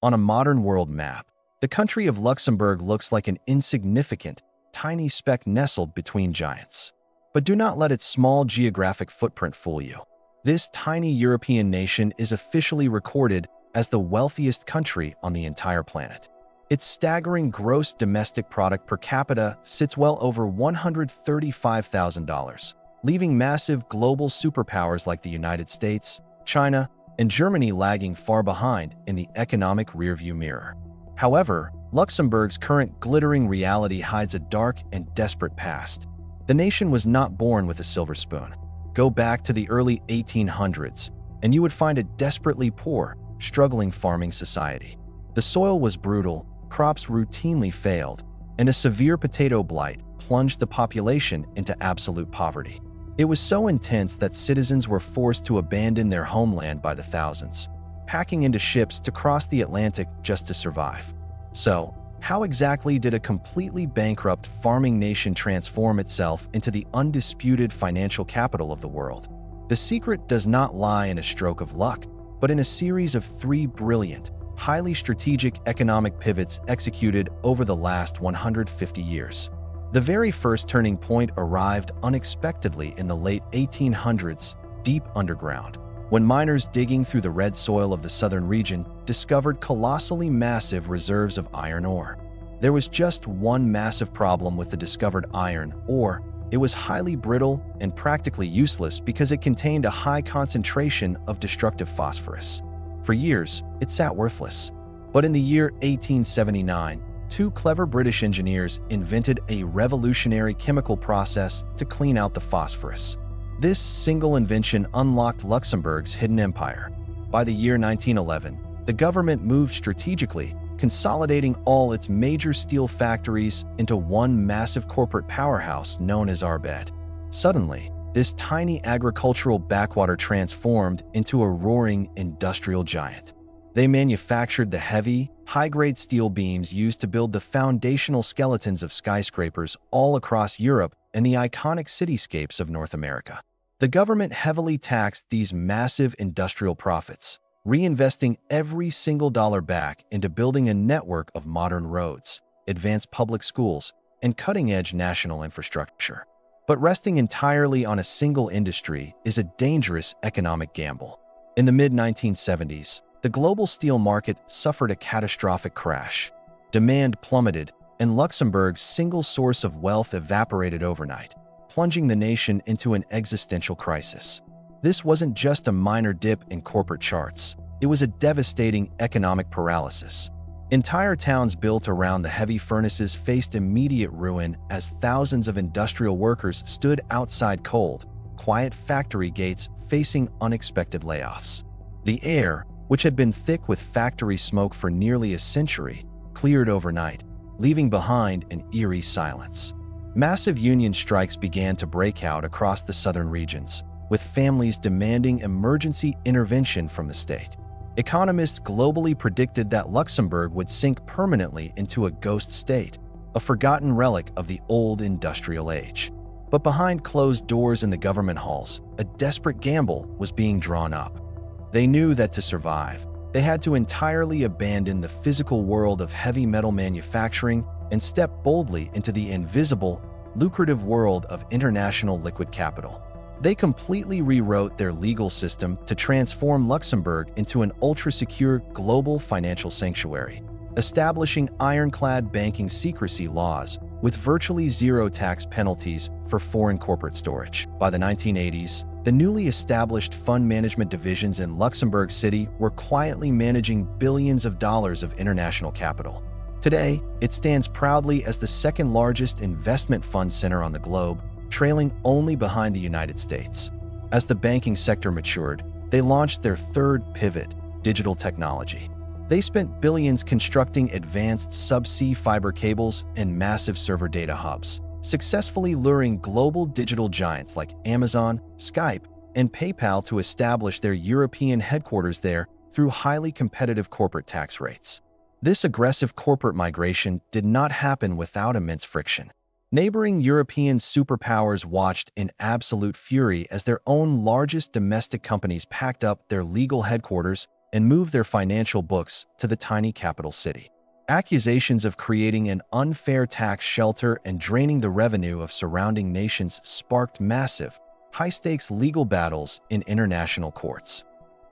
On a modern world map, the country of Luxembourg looks like an insignificant, tiny speck nestled between giants. But do not let its small geographic footprint fool you. This tiny European nation is officially recorded as the wealthiest country on the entire planet. Its staggering gross domestic product per capita sits well over $135,000, leaving massive global superpowers like the United States, China, and Germany lagging far behind in the economic rearview mirror. However, Luxembourg's current glittering reality hides a dark and desperate past. The nation was not born with a silver spoon. Go back to the early 1800s, and you would find a desperately poor, struggling farming society. The soil was brutal, crops routinely failed, and a severe potato blight plunged the population into absolute poverty. It was so intense that citizens were forced to abandon their homeland by the thousands, packing into ships to cross the Atlantic just to survive. So, how exactly did a completely bankrupt farming nation transform itself into the undisputed financial capital of the world? The secret does not lie in a stroke of luck, but in a series of 3 brilliant, highly strategic economic pivots executed over the last 150 years. The very first turning point arrived unexpectedly in the late 1800s, deep underground, when miners digging through the red soil of the southern region discovered colossally massive reserves of iron ore. There was just one massive problem with the discovered iron ore. It was highly brittle and practically useless because it contained a high concentration of destructive phosphorus. For years, it sat worthless. But in the year 1879, 2 clever British engineers invented a revolutionary chemical process to clean out the phosphorus. This single invention unlocked Luxembourg's hidden empire. By the year 1911, the government moved strategically, consolidating all its major steel factories into one massive corporate powerhouse known as Arbed. Suddenly, this tiny agricultural backwater transformed into a roaring industrial giant. They manufactured the heavy, high-grade steel beams used to build the foundational skeletons of skyscrapers all across Europe and the iconic cityscapes of North America. The government heavily taxed these massive industrial profits, reinvesting every single dollar back into building a network of modern roads, advanced public schools, and cutting-edge national infrastructure. But resting entirely on a single industry is a dangerous economic gamble. In the mid-1970s, the global steel market suffered a catastrophic crash. Demand plummeted, and Luxembourg's single source of wealth evaporated overnight, plunging the nation into an existential crisis. This wasn't just a minor dip in corporate charts. It was a devastating economic paralysis. Entire towns built around the heavy furnaces faced immediate ruin as thousands of industrial workers stood outside cold, quiet factory gates facing unexpected layoffs. The air, which had been thick with factory smoke for nearly a century, cleared overnight, leaving behind an eerie silence. Massive union strikes began to break out across the southern regions, with families demanding emergency intervention from the state. Economists globally predicted that Luxembourg would sink permanently into a ghost state, a forgotten relic of the old industrial age. But behind closed doors in the government halls, a desperate gamble was being drawn up. They knew that to survive, they had to entirely abandon the physical world of heavy metal manufacturing and step boldly into the invisible, lucrative world of international liquid capital. They completely rewrote their legal system to transform Luxembourg into an ultra-secure global financial sanctuary, establishing ironclad banking secrecy laws with virtually zero tax penalties for foreign corporate storage. By the 1980s, the newly established fund management divisions in Luxembourg City were quietly managing billions of dollars of international capital. Today, it stands proudly as the second largest investment fund center on the globe, trailing only behind the United States. As the banking sector matured, they launched their third pivot, digital technology. They spent billions constructing advanced subsea fiber cables and massive server data hubs, successfully luring global digital giants like Amazon, Skype, and PayPal to establish their European headquarters there through highly competitive corporate tax rates. This aggressive corporate migration did not happen without immense friction. Neighboring European superpowers watched in absolute fury as their own largest domestic companies packed up their legal headquarters and move their financial books to the tiny capital city. Accusations of creating an unfair tax shelter and draining the revenue of surrounding nations sparked massive, high-stakes legal battles in international courts.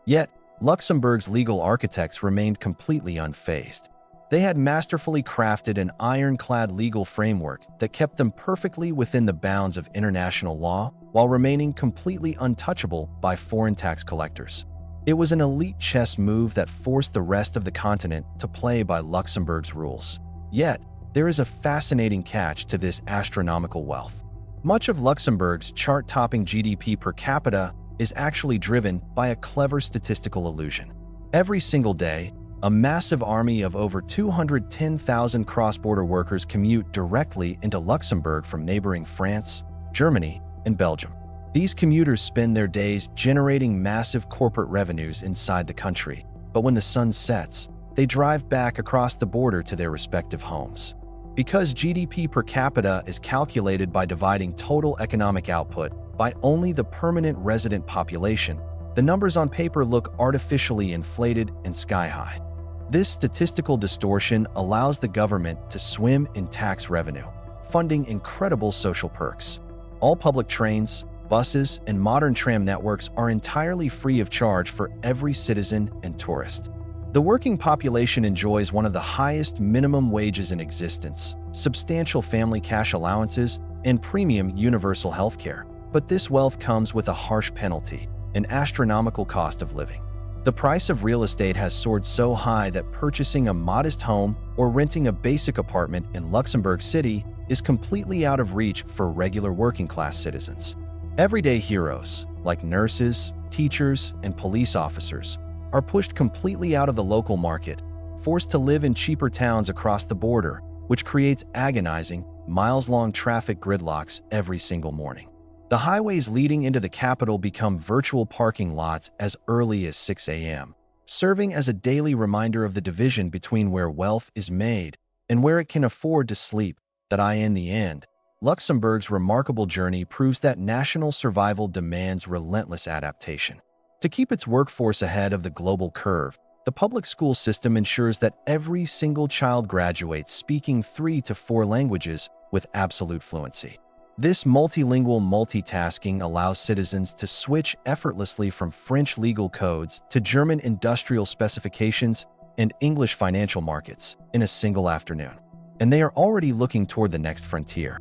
Yet, Luxembourg's legal architects remained completely unfazed. They had masterfully crafted an ironclad legal framework that kept them perfectly within the bounds of international law while remaining completely untouchable by foreign tax collectors. It was an elite chess move that forced the rest of the continent to play by Luxembourg's rules. Yet, there is a fascinating catch to this astronomical wealth. Much of Luxembourg's chart-topping GDP per capita is actually driven by a clever statistical illusion. Every single day, a massive army of over 210,000 cross-border workers commute directly into Luxembourg from neighboring France, Germany, and Belgium. These commuters spend their days generating massive corporate revenues inside the country, but when the sun sets, they drive back across the border to their respective homes. Because GDP per capita is calculated by dividing total economic output by only the permanent resident population, the numbers on paper look artificially inflated and sky-high. This statistical distortion allows the government to swim in tax revenue, funding incredible social perks. All public trains, buses, and modern tram networks are entirely free of charge for every citizen and tourist. The working population enjoys one of the highest minimum wages in existence, substantial family cash allowances, and premium universal health care. But this wealth comes with a harsh penalty, an astronomical cost of living. The price of real estate has soared so high that purchasing a modest home or renting a basic apartment in Luxembourg City is completely out of reach for regular working-class citizens. Everyday heroes, like nurses, teachers, and police officers, are pushed completely out of the local market, forced to live in cheaper towns across the border, which creates agonizing, miles-long traffic gridlocks every single morning. The highways leading into the capital become virtual parking lots as early as 6 a.m., serving as a daily reminder of the division between where wealth is made and where it can afford to sleep. In the end, Luxembourg's remarkable journey proves that national survival demands relentless adaptation. To keep its workforce ahead of the global curve, the public school system ensures that every single child graduates speaking 3 to 4 languages with absolute fluency. This multilingual multitasking allows citizens to switch effortlessly from French legal codes to German industrial specifications and English financial markets in a single afternoon. And they are already looking toward the next frontier.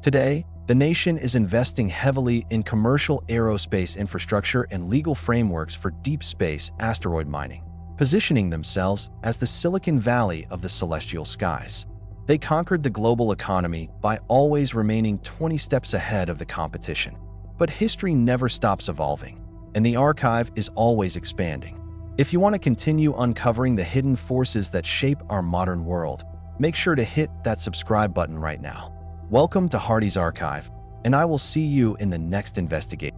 Today, the nation is investing heavily in commercial aerospace infrastructure and legal frameworks for deep space asteroid mining, positioning themselves as the Silicon Valley of the celestial skies. They conquered the global economy by always remaining 20 steps ahead of the competition. But history never stops evolving, and the archive is always expanding. If you want to continue uncovering the hidden forces that shape our modern world, make sure to hit that subscribe button right now. Welcome to Hardies Archive, and I will see you in the next investigation.